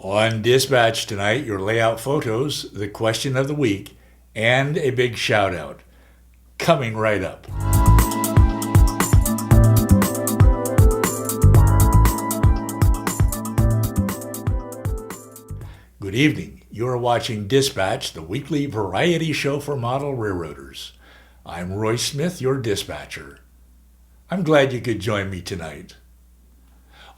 On Dispatch tonight, your layout photos, the question of the week, and a big shout out. Coming right up. Good evening. You are watching Dispatch, the weekly variety show for model railroaders. I'm Roy Smith, your dispatcher. I'm glad you could join me tonight.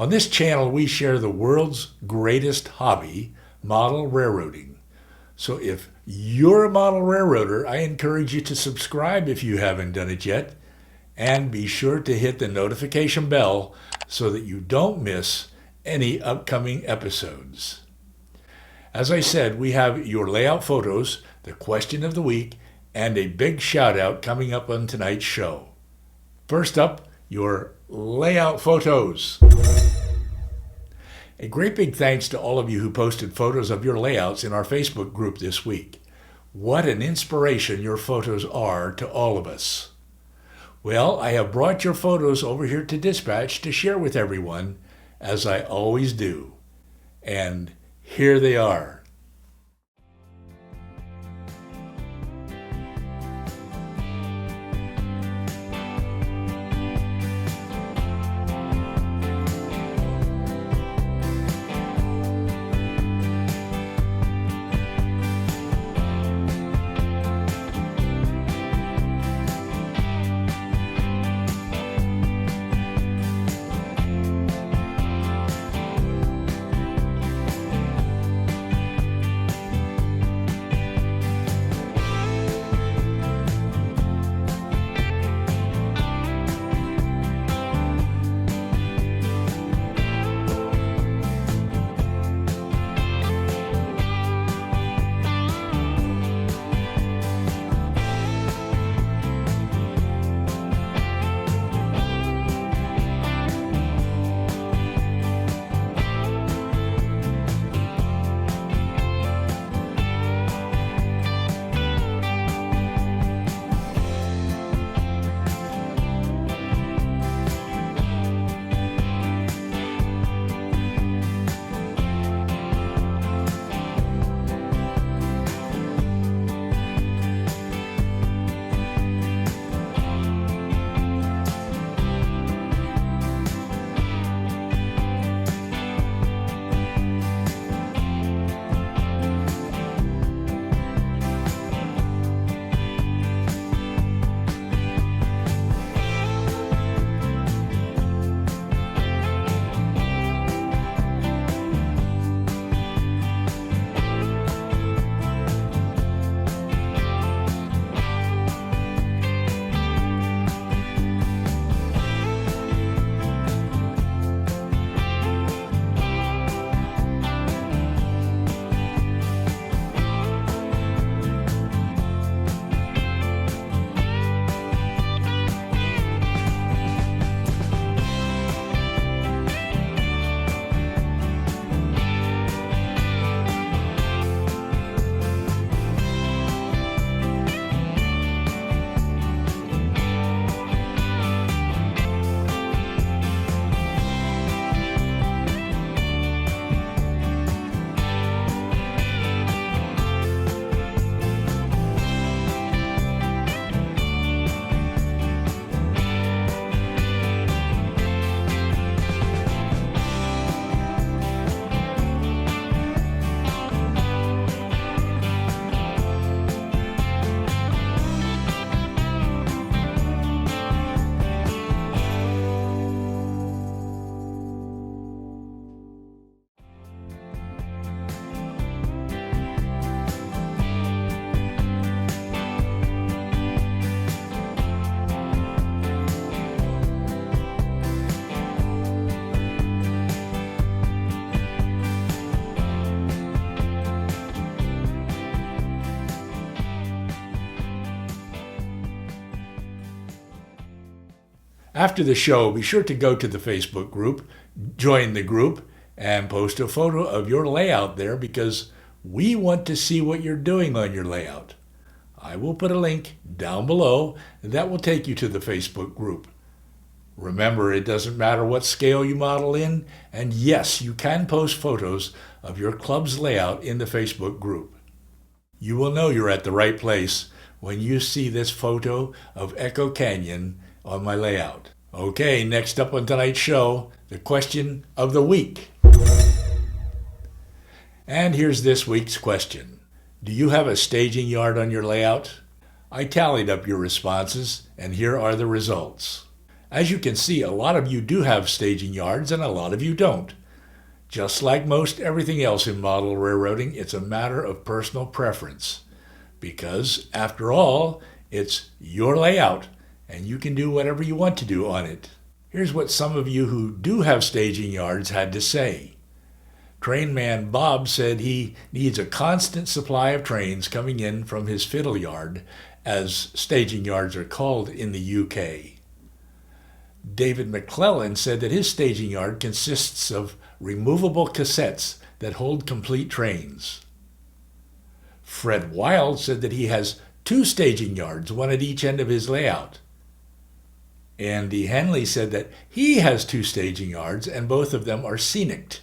On this channel, we share the world's greatest hobby, model railroading. So if you're a model railroader, I encourage you to subscribe if you haven't done it yet, and be sure to hit the notification bell so that you don't miss any upcoming episodes. As I said, we have your layout photos, the question of the week, and a big shout out coming up on tonight's show. First up, your layout photos. A great big thanks to all of you who posted photos of your layouts in our Facebook group this week. What an inspiration your photos are to all of us. Well, I have brought your photos over here to Dispatch to share with everyone, as I always do. And here they are. After the show, be sure to go to the Facebook group, join the group, and post a photo of your layout there because we want to see what you're doing on your layout. I will put a link down below that will take you to the Facebook group. Remember, it doesn't matter what scale you model in, and yes, you can post photos of your club's layout in the Facebook group. You will know you're at the right place when you see this photo of Echo Canyon on my layout. Okay, next up on tonight's show, the question of the week. And here's this week's question. Do you have a staging yard on your layout? I tallied up your responses, and here are the results. As you can see, a lot of you do have staging yards and a lot of you don't. Just like most everything else in model railroading, it's a matter of personal preference. Because, after all, it's your layout, and you can do whatever you want to do on it. Here's what some of you who do have staging yards had to say. Train man Bob said he needs a constant supply of trains coming in from his fiddle yard, as staging yards are called in the UK. David McClellan said that his staging yard consists of removable cassettes that hold complete trains. Fred Wild said that he has 2 staging yards, one at each end of his layout. Andy Henley said that he has 2 staging yards and both of them are scenic.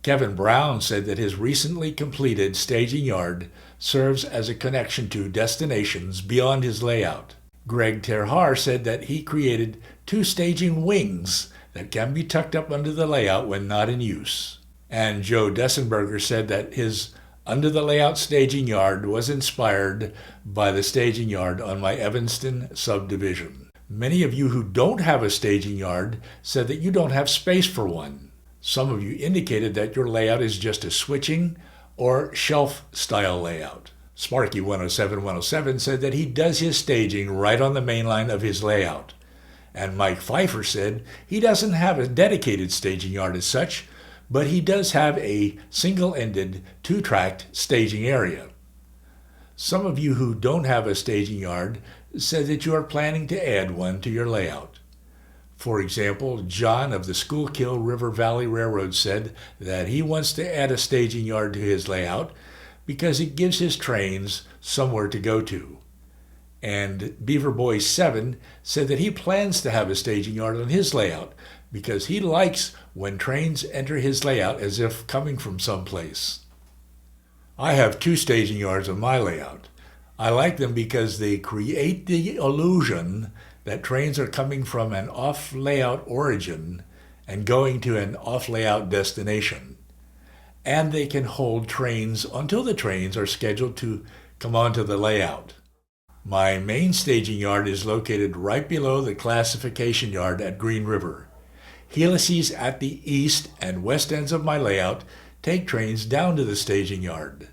Kevin Brown said that his recently completed staging yard serves as a connection to destinations beyond his layout. Greg Terhar said that he created 2 staging wings that can be tucked up under the layout when not in use. And Joe Dessenberger said that his under the layout staging yard was inspired by the staging yard on my Evanston subdivision. Many of you who don't have a staging yard said that you don't have space for one. Some of you indicated that your layout is just a switching or shelf style layout. Sparky 107 said that he does his staging right on the main line of his layout. And Mike Pfeiffer said he doesn't have a dedicated staging yard as such, but he does have a single-ended 2-tracked staging area. Some of you who don't have a staging yard said that you are planning to add one to your layout. For example, John of the Schuylkill River Valley Railroad said that he wants to add a staging yard to his layout because it gives his trains somewhere to go to. And Beaver Boy 7 said that he plans to have a staging yard on his layout because he likes when trains enter his layout as if coming from someplace. I have 2 staging yards on my layout. I like them because they create the illusion that trains are coming from an off-layout origin and going to an off-layout destination. And they can hold trains until the trains are scheduled to come onto the layout. My main staging yard is located right below the classification yard at Green River. Helices at the east and west ends of my layout take trains down to the staging yard.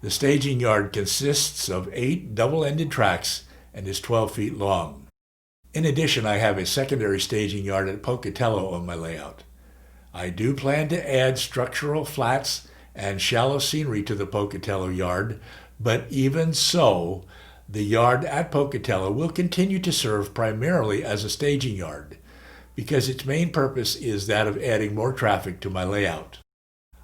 The staging yard consists of 8 double-ended tracks and is 12 feet long. In addition, I have a secondary staging yard at Pocatello on my layout. I do plan to add structural flats and shallow scenery to the Pocatello yard, but even so, the yard at Pocatello will continue to serve primarily as a staging yard, because its main purpose is that of adding more traffic to my layout.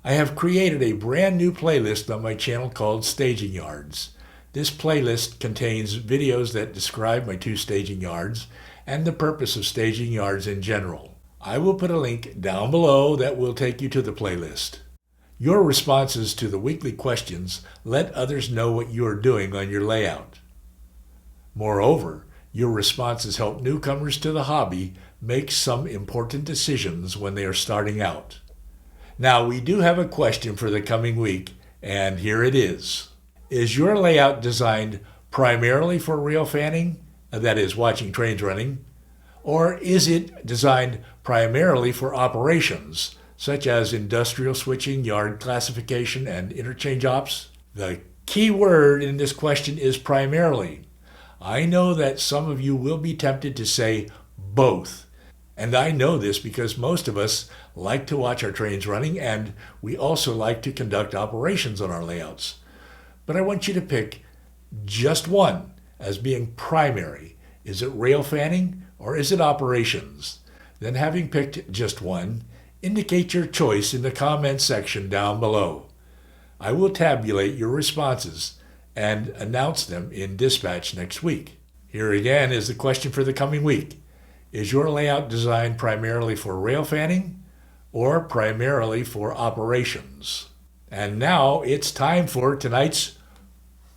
I have created a brand new playlist on my channel called Staging Yards. This playlist contains videos that describe my 2 staging yards and the purpose of staging yards in general. I will put a link down below that will take you to the playlist. Your responses to the weekly questions let others know what you are doing on your layout. Moreover, your responses help newcomers to the hobby make some important decisions when they are starting out. Now, we do have a question for the coming week, and here it is. Is your layout designed primarily for rail fanning, that is, watching trains running, or is it designed primarily for operations, such as industrial switching, yard classification, and interchange ops? The key word in this question is primarily. I know that some of you will be tempted to say both. And I know this because most of us like to watch our trains running, and we also like to conduct operations on our layouts. But I want you to pick just one as being primary. Is it rail fanning or is it operations? Then, having picked just one, indicate your choice in the comments section down below. I will tabulate your responses and announce them in Dispatch next week. Here again is the question for the coming week. Is your layout designed primarily for rail fanning or primarily for operations? And now it's time for tonight's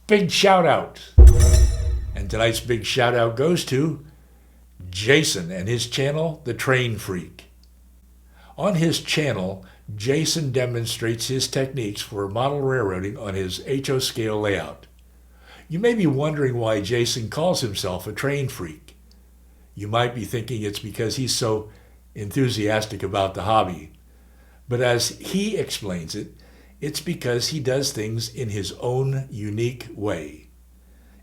big shout out. And tonight's big shout out goes to Jason and his channel, The Train Freak. On his channel, Jason demonstrates his techniques for model railroading on his HO scale layout. You may be wondering why Jason calls himself a train freak. You might be thinking it's because he's so enthusiastic about the hobby. But as he explains it, it's because he does things in his own unique way.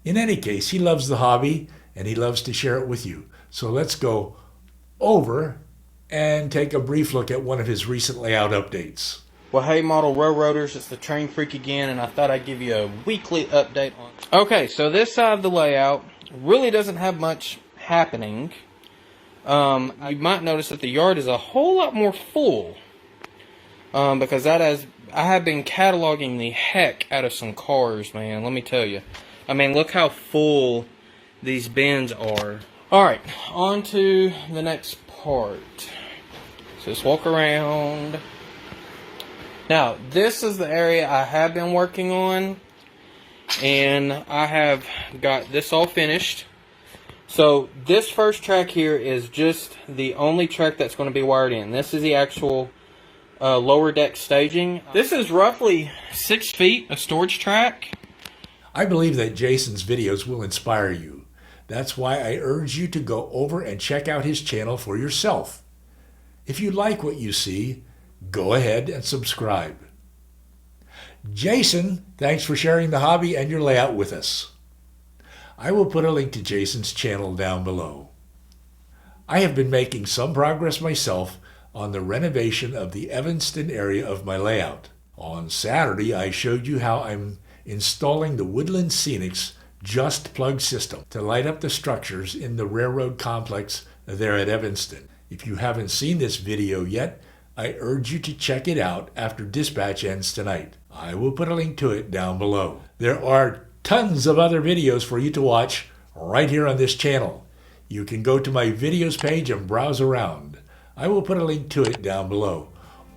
In any case, he loves the hobby and he loves to share it with you. So let's go over and take a brief look at one of his recent layout updates. Well, hey model railroaders, it's the Train Freak again, and I thought I'd give you a weekly update on. Okay, so this side of the layout really doesn't have much happening. You might notice that the yard is a whole lot more full, because I have been cataloging the heck out of some cars, man. Let me tell you. I mean, look how full these bins are. All right, on to the next part. So let's walk around. Now, this is the area I have been working on, and I have got this all finished. So this first track here is just the only track that's going to be wired in. This is the actual lower deck staging. This is roughly 6 feet of storage track. I believe that Jason's videos will inspire you. That's why I urge you to go over and check out his channel for yourself. If you like what you see, go ahead and subscribe. Jason, thanks for sharing the hobby and your layout with us. I will put a link to Jason's channel down below. I have been making some progress myself on the renovation of the Evanston area of my layout. On Saturday, I showed you how I'm installing the Woodland Scenics Just Plug system to light up the structures in the railroad complex there at Evanston. If you haven't seen this video yet, I urge you to check it out after dispatch ends tonight. I will put a link to it down below. There are tons of other videos for you to watch right here on this channel. You can go to my videos page and browse around. I will put a link to it down below.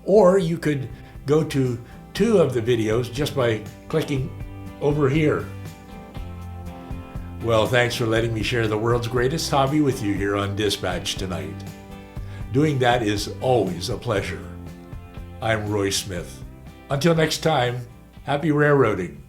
Or you could go to 2 of the videos just by clicking over here. Well, thanks for letting me share the world's greatest hobby with you here on Dispatch tonight. Doing that is always a pleasure. I'm Roy Smith. Until next time, happy railroading.